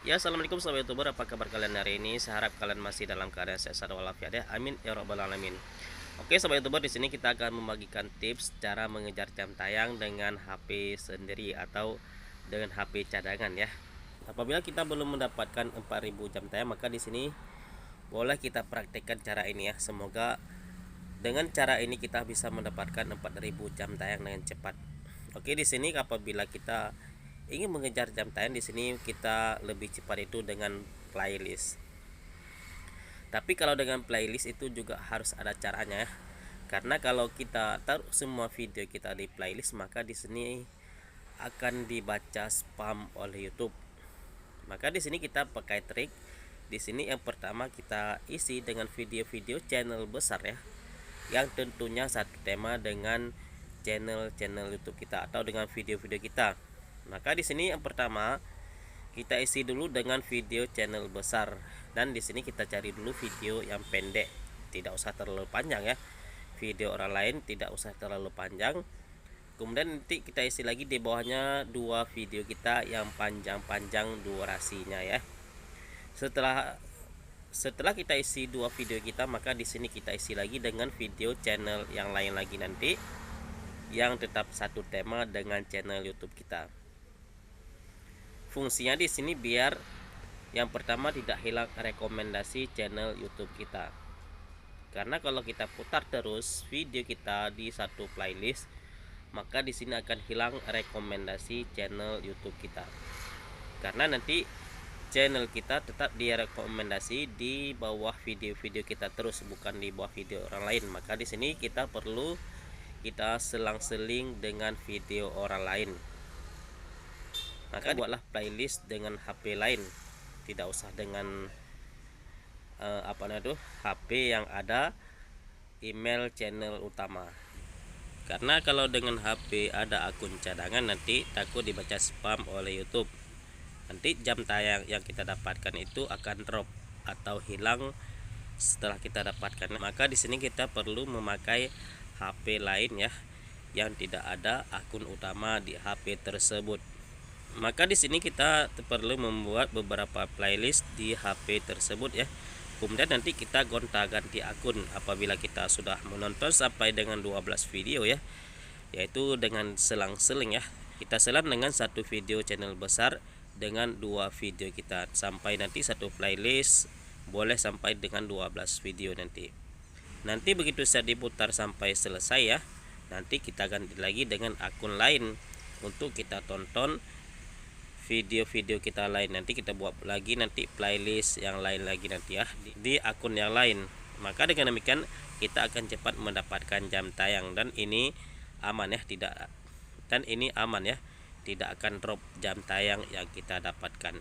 Ya, assalamualaikum sahabat youtuber, apa kabar kalian hari ini? Saya harap kalian masih dalam keadaan sehat walafiat ya. Amin ya robbal alamin. Oke sahabat youtuber, di sini kita akan membagikan tips cara mengejar jam tayang dengan HP sendiri atau dengan HP cadangan ya. Apabila kita belum mendapatkan 4000 jam tayang, maka di sini boleh kita praktekkan cara ini ya. Semoga dengan cara ini kita bisa mendapatkan 4000 jam tayang dengan cepat. Oke, di sini apabila kita ingin mengejar jam tayang, di sini kita lebih cepat itu dengan playlist. Tapi kalau dengan playlist itu juga harus ada caranya ya. Karena kalau kita taruh semua video kita di playlist, maka di sini akan dibaca spam oleh YouTube. Maka di sini kita pakai trik. Di sini yang pertama kita isi dengan video-video channel besar ya, yang tentunya satu tema dengan channel YouTube kita atau dengan video-video kita. Maka di sini yang pertama kita isi dulu dengan video channel besar, dan di sini kita cari dulu video yang pendek, tidak usah terlalu panjang ya. Video orang lain tidak usah terlalu panjang. Kemudian nanti kita isi lagi di bawahnya dua video kita yang panjang-panjang durasinya ya. Setelah kita isi dua video kita, maka di sini kita isi lagi dengan video channel yang lain lagi nanti, yang tetap satu tema dengan channel YouTube kita. Fungsinya di sini biar yang pertama tidak hilang rekomendasi channel YouTube kita. Karena kalau kita putar terus video kita di satu playlist, maka di sini akan hilang rekomendasi channel YouTube kita. Karena nanti channel kita tetap direkomendasi di bawah video-video kita terus, bukan di bawah video orang lain. Maka di sini kita perlu kita selang-seling dengan video orang lain. Maka buatlah playlist dengan HP lain, tidak usah dengan HP yang ada email channel utama. Karena kalau dengan HP ada akun cadangan, nanti takut dibaca spam oleh YouTube. Nanti jam tayang yang kita dapatkan itu akan drop atau hilang setelah kita dapatkan. Maka di sini kita perlu memakai HP lain ya, yang tidak ada akun utama di HP tersebut. Maka di sini kita perlu membuat beberapa playlist di HP tersebut ya. Kemudian nanti kita gonta-ganti akun apabila kita sudah menonton sampai dengan 12 video ya, yaitu dengan selang-seling ya. Kita selang dengan satu video channel besar dengan dua video kita, sampai nanti satu playlist boleh sampai dengan 12 video nanti. Nanti begitu saya diputar sampai selesai ya, nanti kita ganti lagi dengan akun lain untuk kita tonton video-video kita lain. Nanti kita buat lagi nanti playlist yang lain lagi nanti ya di akun yang lain. Maka dengan demikian kita akan cepat mendapatkan jam tayang, dan ini aman ya, tidak akan drop jam tayang yang kita dapatkan.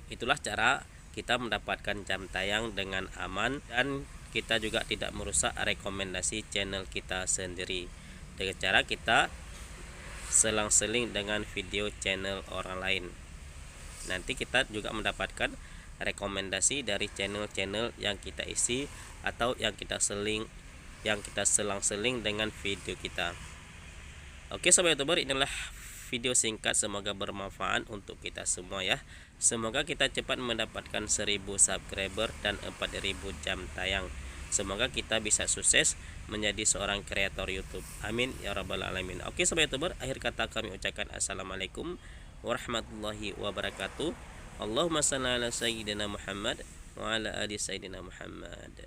Itulah cara kita mendapatkan jam tayang dengan aman, dan kita juga tidak merusak rekomendasi channel kita sendiri dengan cara kita selang-seling dengan video channel orang lain. Nanti kita juga mendapatkan rekomendasi dari channel-channel yang kita isi atau yang kita selang-seling dengan video kita. Oke sobat youtuber, inilah video singkat, semoga bermanfaat untuk kita semua ya. Semoga kita cepat mendapatkan 1000 subscriber dan 4000 jam tayang. Semoga kita bisa sukses menjadi seorang kreator YouTube. Amin ya rabbal alamin. Oke sobat youtuber, akhir kata kami ucapkan assalamualaikum warahmatullahi wabarakatuh. Allahumma shalli ala sayyidina Muhammad wa ala ali sayyidina Muhammad.